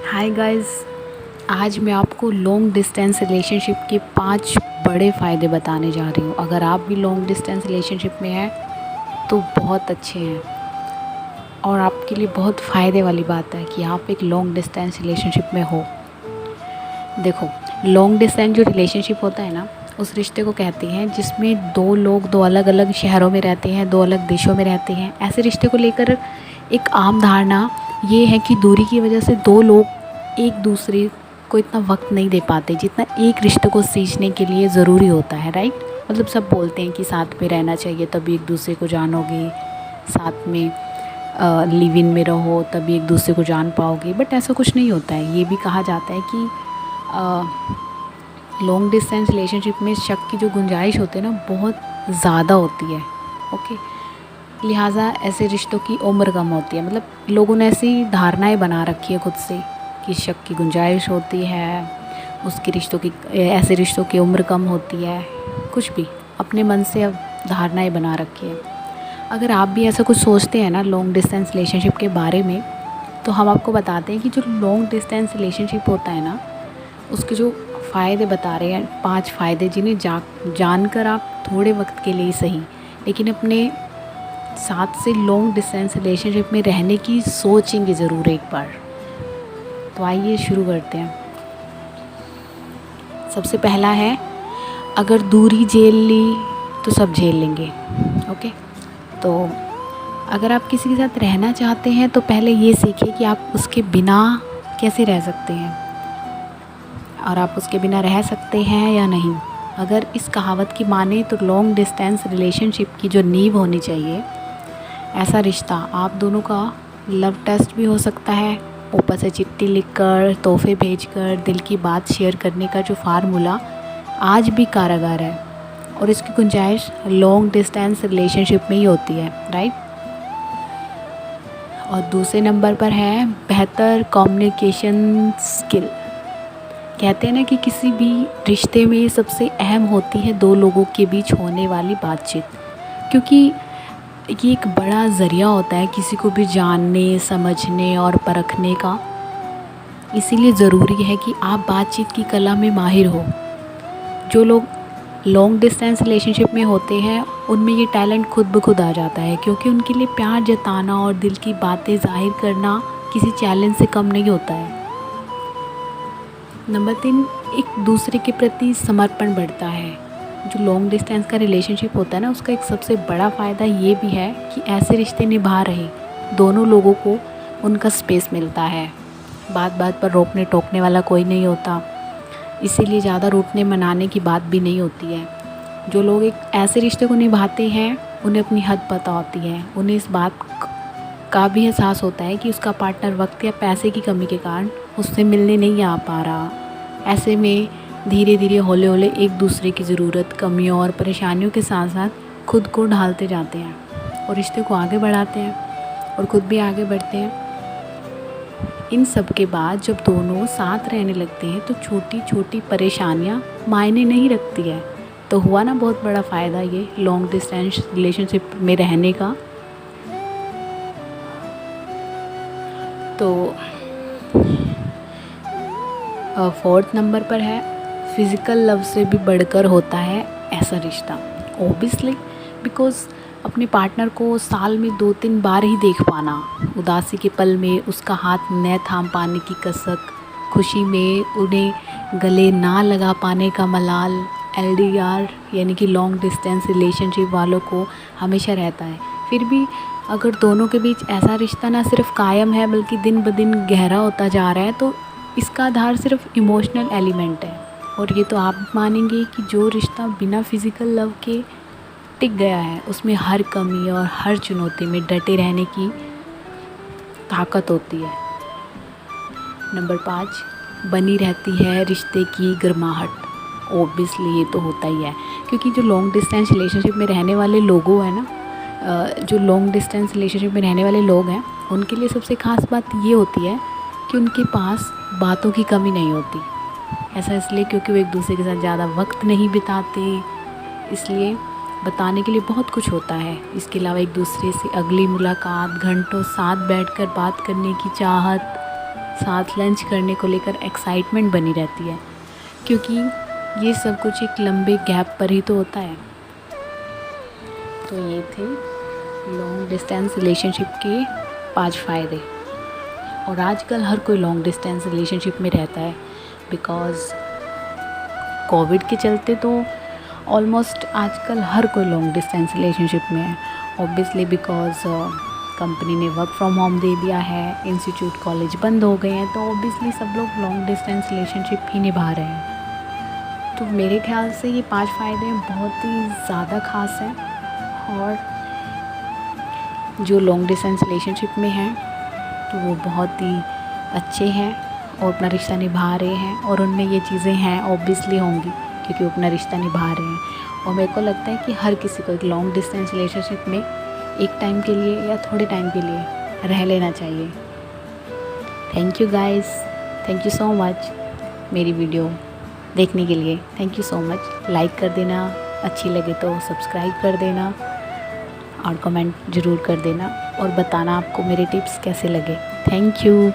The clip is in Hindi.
हाय गाइस, आज मैं आपको लॉन्ग डिस्टेंस रिलेशनशिप के 5 बड़े फ़ायदे बताने जा रही हूँ। अगर आप भी लॉन्ग डिस्टेंस रिलेशनशिप में हैं तो बहुत अच्छे हैं और आपके लिए बहुत फ़ायदे वाली बात है कि आप एक लॉन्ग डिस्टेंस रिलेशनशिप में हो। देखो, लॉन्ग डिस्टेंस जो रिलेशनशिप होता है ना, उस रिश्ते को कहते हैं जिसमें दो लोग दो अलग अलग शहरों में रहते हैं, दो अलग देशों में रहते हैं। ऐसे रिश्ते को लेकर एक आम धारणा ये है कि दूरी की वजह से दो लोग एक दूसरे को इतना वक्त नहीं दे पाते जितना एक रिश्ते को सींचने के लिए ज़रूरी होता है, राइट। मतलब सब बोलते हैं कि साथ में रहना चाहिए तभी एक दूसरे को जानोगे, साथ में लिव इन में रहो तभी एक दूसरे को जान पाओगे, बट ऐसा कुछ नहीं होता है। ये भी कहा जाता है कि लॉन्ग डिस्टेंस रिलेशनशिप में शक की जो गुंजाइश होती है ना, बहुत ज़्यादा होती है। ओके, लिहाजा ऐसे रिश्तों की उम्र कम होती है। मतलब लोगों ने ऐसी धारणाएं बना रखी है खुद से कि शक की गुंजाइश होती है, उसके रिश्तों की ऐसे रिश्तों की उम्र कम होती है। कुछ भी अपने मन से अब धारणाएं बना रखी है। अगर आप भी ऐसा कुछ सोचते हैं ना लॉन्ग डिस्टेंस रिलेशनशिप के बारे में, तो हम आपको बताते हैं कि जो लॉन्ग डिस्टेंस रिलेशनशिप होता है ना, उसके जो फ़ायदे बता रहे हैं 5 फ़ायदे, जिन्हें जानकर आप थोड़े वक्त के लिए सही लेकिन अपने साथ से लॉन्ग डिस्टेंस रिलेशनशिप में रहने की सोचेंगे ज़रूर एक बार। तो आइए शुरू करते हैं। सबसे पहला है, अगर दूरी झेल ली तो सब झेल लेंगे। ओके, तो अगर आप किसी के साथ रहना चाहते हैं तो पहले ये सीखिए कि आप उसके बिना कैसे रह सकते हैं और आप उसके बिना रह सकते हैं या नहीं। अगर इस कहावत की माने तो लॉन्ग डिस्टेंस रिलेशनशिप की जो नींव होनी चाहिए, ऐसा रिश्ता आप दोनों का लव टेस्ट भी हो सकता है। ऊपर से चिट्ठी लिखकर, तोहफे भेजकर दिल की बात शेयर करने का जो फार्मूला आज भी कारगर है, और इसकी गुंजाइश लॉन्ग डिस्टेंस रिलेशनशिप में ही होती है, राइट। और दूसरे नंबर पर है बेहतर कम्युनिकेशन स्किल। कहते हैं ना कि किसी भी रिश्ते में सबसे अहम होती है दो लोगों के बीच होने वाली बातचीत, क्योंकि ये एक बड़ा ज़रिया होता है किसी को भी जानने, समझने और परखने का। इसीलिए ज़रूरी है कि आप बातचीत की कला में माहिर हो। जो लोग लॉन्ग डिस्टेंस रिलेशनशिप में होते हैं उनमें ये टैलेंट खुद ब खुद आ जाता है, क्योंकि उनके लिए प्यार जताना और दिल की बातें जाहिर करना किसी चैलेंज से कम नहीं होता है। नंबर 3, एक दूसरे के प्रति समर्पण बढ़ता है। जो लॉन्ग डिस्टेंस का रिलेशनशिप होता है ना, उसका एक सबसे बड़ा फ़ायदा ये भी है कि ऐसे रिश्ते निभा रहे दोनों लोगों को उनका स्पेस मिलता है। बात बात पर रोकने टोकने वाला कोई नहीं होता, इसीलिए ज़्यादा रूठने मनाने की बात भी नहीं होती है। जो लोग एक ऐसे रिश्ते को निभाते हैं उन्हें अपनी हद पता होती है। उन्हें इस बात का भी एहसास होता है कि उसका पार्टनर वक्त या पैसे की कमी के कारण उससे मिलने नहीं आ पा रहा। ऐसे में धीरे धीरे हौले हौले एक दूसरे की ज़रूरत, कमियों और परेशानियों के साथ साथ खुद को ढालते जाते हैं और रिश्ते को आगे बढ़ाते हैं और ख़ुद भी आगे बढ़ते हैं। इन सब के बाद जब दोनों साथ रहने लगते हैं तो छोटी छोटी परेशानियां मायने नहीं रखती है। तो हुआ ना बहुत बड़ा फ़ायदा ये लॉन्ग डिस्टेंस रिलेशनशिप में रहने का। तो 4th नंबर पर है, फ़िज़िकल लव से भी बढ़कर होता है ऐसा रिश्ता। ओबियसली, बिकॉज़ अपने पार्टनर को साल में 2-3 बार ही देख पाना, उदासी के पल में उसका हाथ न थाम पाने की कसक, खुशी में उन्हें गले ना लगा पाने का मलाल, LDR यानी कि लॉन्ग डिस्टेंस रिलेशनशिप वालों को हमेशा रहता है। फिर भी अगर दोनों के बीच ऐसा रिश्ता ना सिर्फ कायम है बल्कि दिन ब दिन गहरा होता जा रहा है, तो इसका आधार सिर्फ इमोशनल एलिमेंट है। और ये तो आप मानेंगे कि जो रिश्ता बिना फिज़िकल लव के टिक गया है उसमें हर कमी और हर चुनौती में डटे रहने की ताकत होती है। नंबर 5, बनी रहती है रिश्ते की गर्माहट। ओबियसली ये तो होता ही है, क्योंकि जो लॉन्ग डिस्टेंस रिलेशनशिप में रहने वाले लोगों हैं ना, जो लॉन्ग डिस्टेंस रिलेशनशिप में रहने वाले लोग हैं, उनके लिए सबसे ख़ास बात ये होती है कि उनके पास बातों की कमी नहीं होती। ऐसा इसलिए क्योंकि वो एक दूसरे के साथ ज़्यादा वक्त नहीं बिताते, इसलिए बताने के लिए बहुत कुछ होता है। इसके अलावा एक दूसरे से अगली मुलाकात, घंटों साथ बैठकर बात करने की चाहत, साथ लंच करने को लेकर एक्साइटमेंट बनी रहती है, क्योंकि ये सब कुछ एक लंबे गैप पर ही तो होता है। तो ये थे लॉन्ग डिस्टेंस रिलेशनशिप के 5 फ़ायदे। और आजकल हर कोई लॉन्ग डिस्टेंस रिलेशनशिप में रहता है, बिकॉज़ कोविड के चलते तो ऑलमोस्ट आजकल हर कोई लॉन्ग डिस्टेंस रिलेशनशिप में है। ऑब्वियसली बिकॉज़ कंपनी ने वर्क फ्रॉम होम दे दिया है, इंस्टीट्यूट कॉलेज बंद हो गए हैं, तो ऑब्वियसली सब लोग लॉन्ग डिस्टेंस रिलेशनशिप ही निभा रहे हैं। तो मेरे ख्याल से ये 5 फ़ायदे बहुत ही ज़्यादा ख़ास हैं, और जो लॉन्ग डिस्टेंस रिलेशनशिप में हैं तो वो बहुत ही अच्छे हैं और अपना रिश्ता निभा रहे हैं, और उनमें ये चीज़ें हैं ऑब्वियसली होंगी क्योंकि वो अपना रिश्ता निभा रहे हैं। और मेरे को लगता है कि हर किसी को एक लॉन्ग डिस्टेंस रिलेशनशिप में एक टाइम के लिए या थोड़े टाइम के लिए रह लेना चाहिए। Thank you guys, thank you so much मेरी वीडियो देखने के लिए। Thank you so much. Like कर देना, अच्छी लगे तो सब्सक्राइब कर देना, और कमेंट ज़रूर कर देना और बताना आपको मेरे टिप्स कैसे लगे। Thank you.